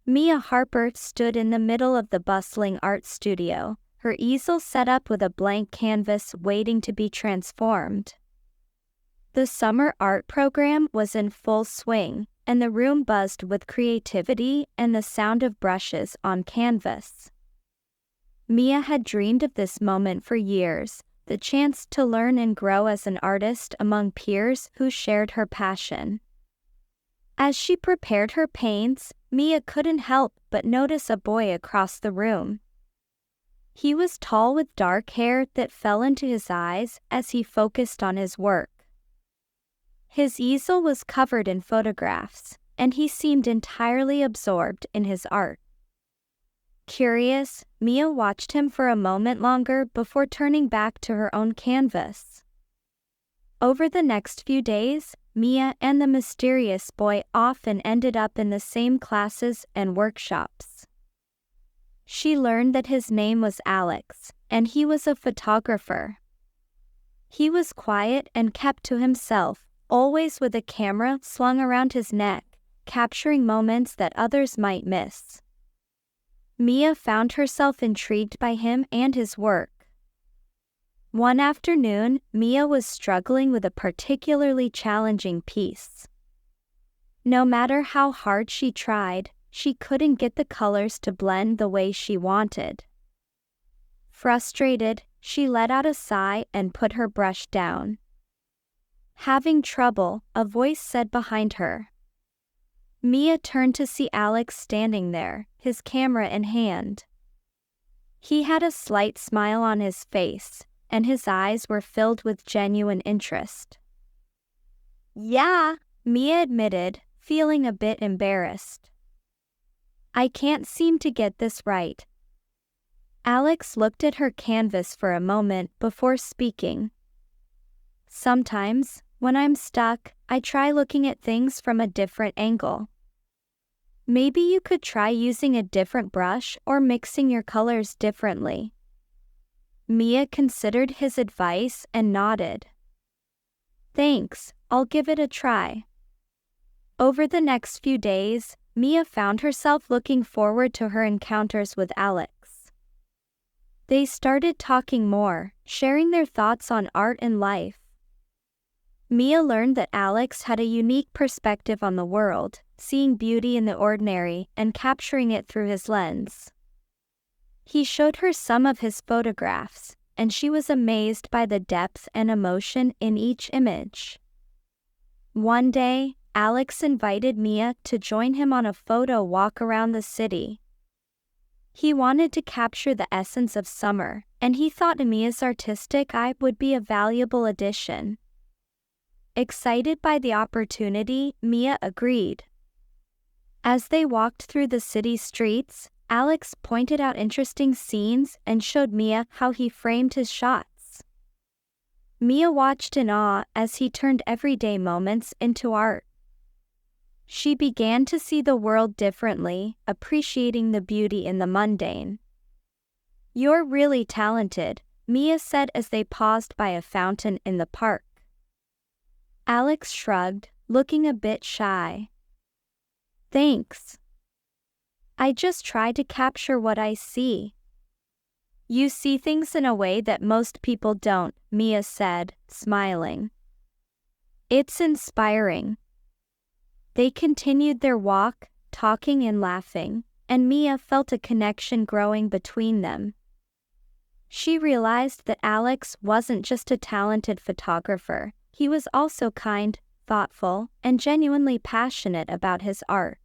Mia Harper stood in the middle of the bustling art studio, her easel set up with a blank canvas waiting to be transformed. The summer art program was in full swing, and the room buzzed with creativity and the sound of brushes on canvas. Mia had dreamed of this moment for years, the chance to learn and grow as an artist among peers who shared her passion. As she prepared her paints, Mia couldn't help but notice a boy across the room. He was tall with dark hair that fell into his eyes as he focused on his work. His easel was covered in photographs, and he seemed entirely absorbed in his art. Curious, Mia watched him for a moment longer before turning back to her own canvas. Over the next few days, Mia and the mysterious boy often ended up in the same classes and workshops. She learned that his name was Alex, and he was a photographer. He was quiet and kept to himself, always with a camera slung around his neck, capturing moments that others might miss. Mia found herself intrigued by him and his work. One afternoon, Mia was struggling with a particularly challenging piece. No matter how hard she tried, she couldn't get the colors to blend the way she wanted. Frustrated, she let out a sigh and put her brush down. Having trouble, a voice said behind her. Mia turned to see Alex standing there, his camera in hand. He had a slight smile on his face, and his eyes were filled with genuine interest. "Yeah," Mia admitted, feeling a bit embarrassed. "I can't seem to get this right." Alex looked at her canvas for a moment before speaking. "Sometimes, when I'm stuck, I try looking at things from a different angle. Maybe you could try using a different brush or mixing your colors differently." Mia considered his advice and nodded. "Thanks, I'll give it a try." Over the next few days, Mia found herself looking forward to her encounters with Alex. They started talking more, sharing their thoughts on art and life. Mia learned that Alex had a unique perspective on the world, seeing beauty in the ordinary and capturing it through his lens. He showed her some of his photographs, and she was amazed by the depth and emotion in each image. One day, Alex invited Mia to join him on a photo walk around the city. He wanted to capture the essence of summer, and he thought Mia's artistic eye would be a valuable addition. Excited by the opportunity, Mia agreed. As they walked through the city streets, Alex pointed out interesting scenes and showed Mia how he framed his shots. Mia watched in awe as he turned everyday moments into art. She began to see the world differently, appreciating the beauty in the mundane. "You're really talented," Mia said as they paused by a fountain in the park. Alex shrugged, looking a bit shy. "Thanks. I just try to capture what I see." "You see things in a way that most people don't," Mia said, smiling. "It's inspiring." They continued their walk, talking and laughing, and Mia felt a connection growing between them. She realized that Alex wasn't just a talented photographer, he was also kind, thoughtful, and genuinely passionate about his art.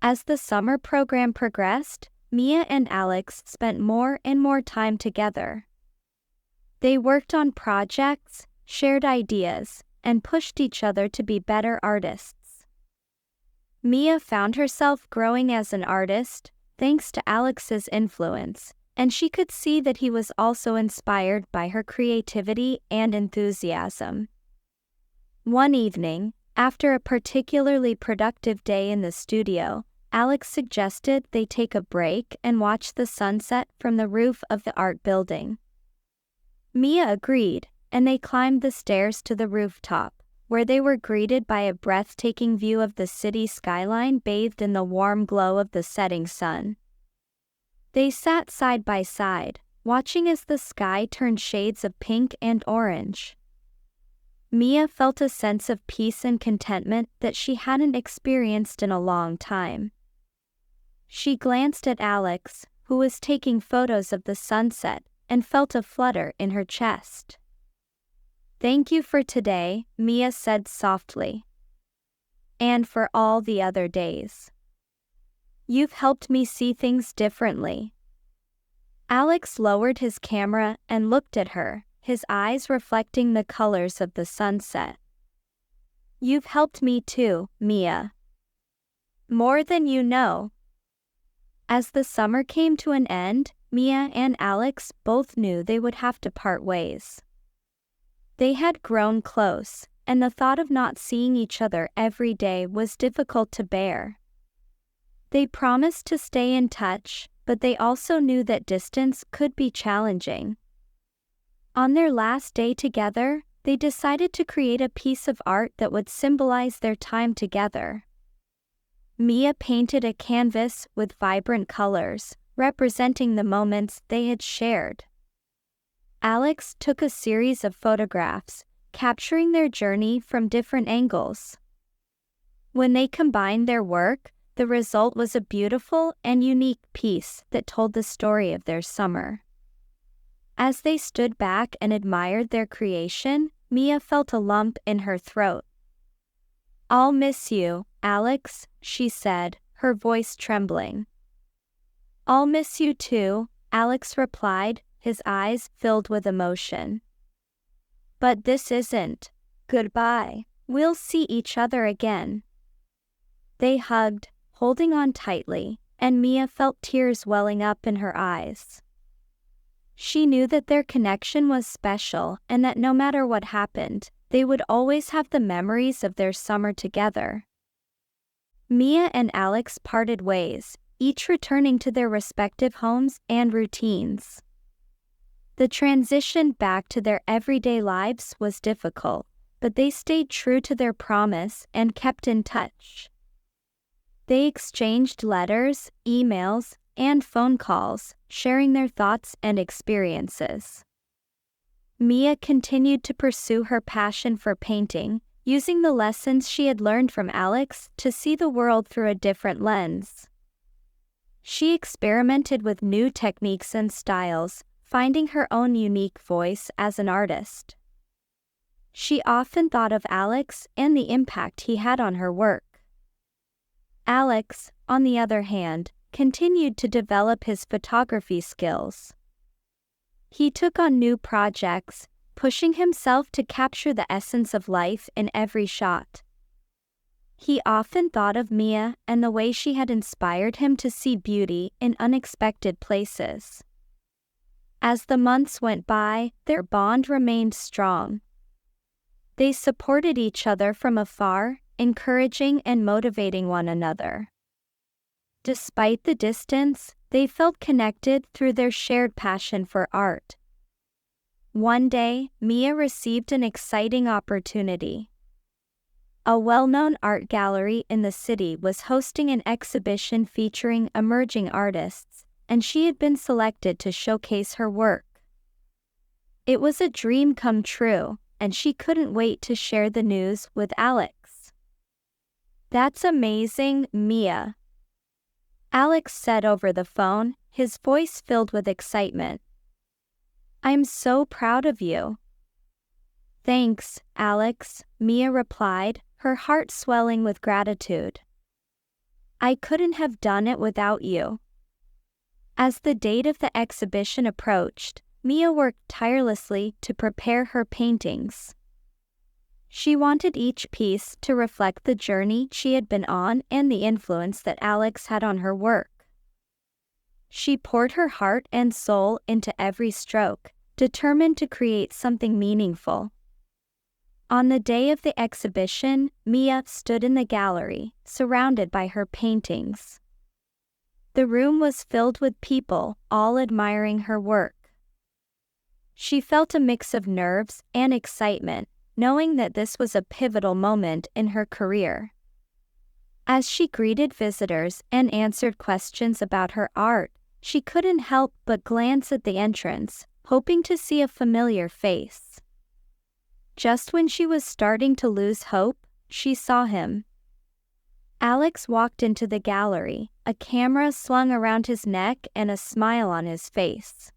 As the summer program progressed, Mia and Alex spent more and more time together. They worked on projects, shared ideas, and pushed each other to be better artists. Mia found herself growing as an artist, thanks to Alex's influence, and she could see that he was also inspired by her creativity and enthusiasm. One evening, after a particularly productive day in the studio, Alex suggested they take a break and watch the sunset from the roof of the art building. Mia agreed, and they climbed the stairs to the rooftop, where they were greeted by a breathtaking view of the city skyline bathed in the warm glow of the setting sun. They sat side by side, watching as the sky turned shades of pink and orange. Mia felt a sense of peace and contentment that she hadn't experienced in a long time. She glanced at Alex, who was taking photos of the sunset, and felt a flutter in her chest. "Thank you for today," Mia said softly. "And for all the other days. You've helped me see things differently." Alex lowered his camera and looked at her, his eyes reflecting the colors of the sunset. "You've helped me too, Mia. More than you know." As the summer came to an end, Mia and Alex both knew they would have to part ways. They had grown close, and the thought of not seeing each other every day was difficult to bear. They promised to stay in touch, but they also knew that distance could be challenging. On their last day together, they decided to create a piece of art that would symbolize their time together. Mia painted a canvas with vibrant colors, representing the moments they had shared. Alex took a series of photographs, capturing their journey from different angles. When they combined their work, the result was a beautiful and unique piece that told the story of their summer. As they stood back and admired their creation, Mia felt a lump in her throat. "I'll miss you, Alex," she said, her voice trembling. "I'll miss you too," Alex replied, his eyes filled with emotion. "But this isn't goodbye. We'll see each other again." They hugged, holding on tightly, and Mia felt tears welling up in her eyes. She knew that their connection was special and that no matter what happened, they would always have the memories of their summer together. Mia and Alex parted ways, each returning to their respective homes and routines. The transition back to their everyday lives was difficult, but they stayed true to their promise and kept in touch. They exchanged letters, emails, and phone calls, sharing their thoughts and experiences. Mia continued to pursue her passion for painting, using the lessons she had learned from Alex to see the world through a different lens. She experimented with new techniques and styles, finding her own unique voice as an artist. She often thought of Alex and the impact he had on her work. Alex, on the other hand, continued to develop his photography skills. He took on new projects, pushing himself to capture the essence of life in every shot. He often thought of Mia and the way she had inspired him to see beauty in unexpected places. As the months went by, their bond remained strong. They supported each other from afar, encouraging and motivating one another. Despite the distance, they felt connected through their shared passion for art. One day, Mia received an exciting opportunity. A well-known art gallery in the city was hosting an exhibition featuring emerging artists, and she had been selected to showcase her work. It was a dream come true, and she couldn't wait to share the news with Alex. "That's amazing, Mia," Alex said over the phone, his voice filled with excitement. "I'm so proud of you." "Thanks, Alex," Mia replied, her heart swelling with gratitude. "I couldn't have done it without you." As the date of the exhibition approached, Mia worked tirelessly to prepare her paintings. She wanted each piece to reflect the journey she had been on and the influence that Alex had on her work. She poured her heart and soul into every stroke, determined to create something meaningful. On the day of the exhibition, Mia stood in the gallery, surrounded by her paintings. The room was filled with people, all admiring her work. She felt a mix of nerves and excitement, knowing that this was a pivotal moment in her career. As she greeted visitors and answered questions about her art, she couldn't help but glance at the entrance, hoping to see a familiar face. Just when she was starting to lose hope, she saw him. Alex walked into the gallery, a camera slung around his neck and a smile on his face.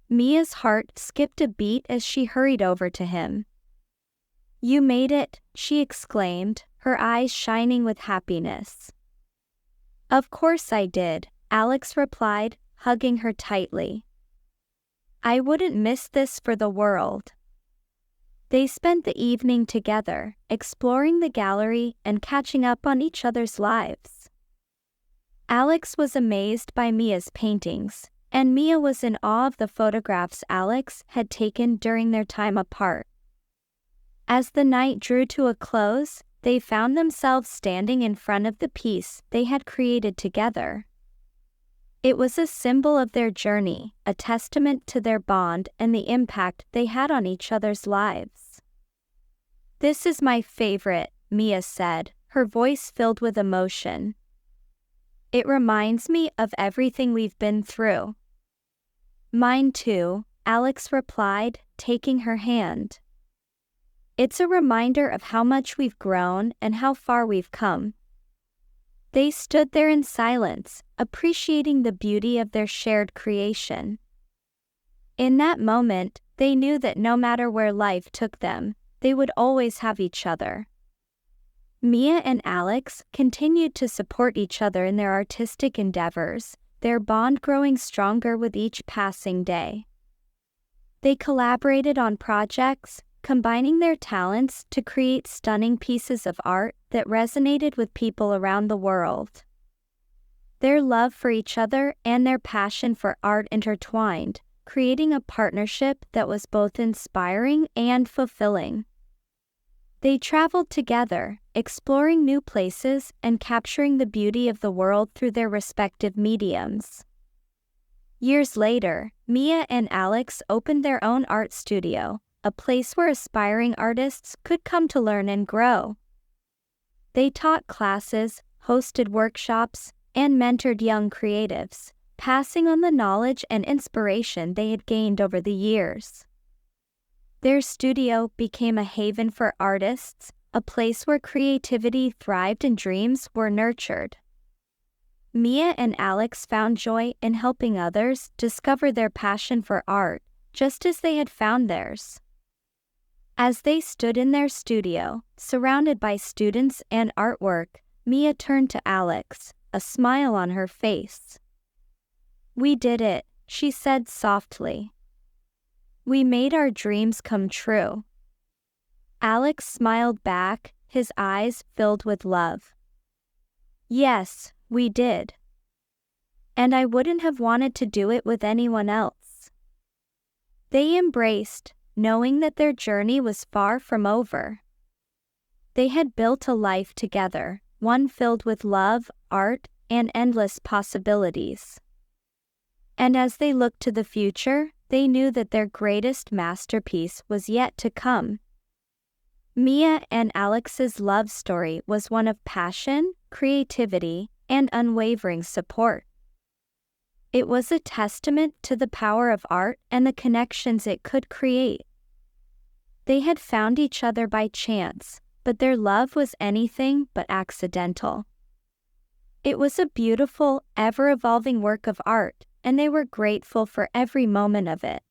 Mia's heart skipped a beat as she hurried over to him. "You made it," she exclaimed, her eyes shining with happiness. "Of course I did," Alex replied, hugging her tightly. "I wouldn't miss this for the world." They spent the evening together, exploring the gallery and catching up on each other's lives. Alex was amazed by Mia's paintings, and Mia was in awe of the photographs Alex had taken during their time apart. As the night drew to a close, they found themselves standing in front of the piece they had created together. It was a symbol of their journey, a testament to their bond and the impact they had on each other's lives. "This is my favorite," Mia said, her voice filled with emotion. "It reminds me of everything we've been through." "Mine too," Alex replied, taking her hand. "It's a reminder of how much we've grown and how far we've come." They stood there in silence, appreciating the beauty of their shared creation. In that moment, they knew that no matter where life took them, they would always have each other. Mia and Alex continued to support each other in their artistic endeavors, their bond growing stronger with each passing day. They collaborated on projects, combining their talents to create stunning pieces of art that resonated with people around the world. Their love for each other and their passion for art intertwined, creating a partnership that was both inspiring and fulfilling. They traveled together, exploring new places and capturing the beauty of the world through their respective mediums. Years later, Mia and Alex opened their own art studio, a place where aspiring artists could come to learn and grow. They taught classes, hosted workshops, and mentored young creatives, passing on the knowledge and inspiration they had gained over the years. Their studio became a haven for artists, a place where creativity thrived and dreams were nurtured. Mia and Alex found joy in helping others discover their passion for art, just as they had found theirs. As they stood in their studio, surrounded by students and artwork, Mia turned to Alex, a smile on her face. "We did it," she said softly. "We made our dreams come true." Alex smiled back, his eyes filled with love. "Yes, we did. And I wouldn't have wanted to do it with anyone else." They embraced, knowing that their journey was far from over. They had built a life together, one filled with love, art, and endless possibilities. And as they looked to the future, they knew that their greatest masterpiece was yet to come. Mia and Alex's love story was one of passion, creativity, and unwavering support. It was a testament to the power of art and the connections it could create. They had found each other by chance, but their love was anything but accidental. It was a beautiful, ever-evolving work of art, and they were grateful for every moment of it.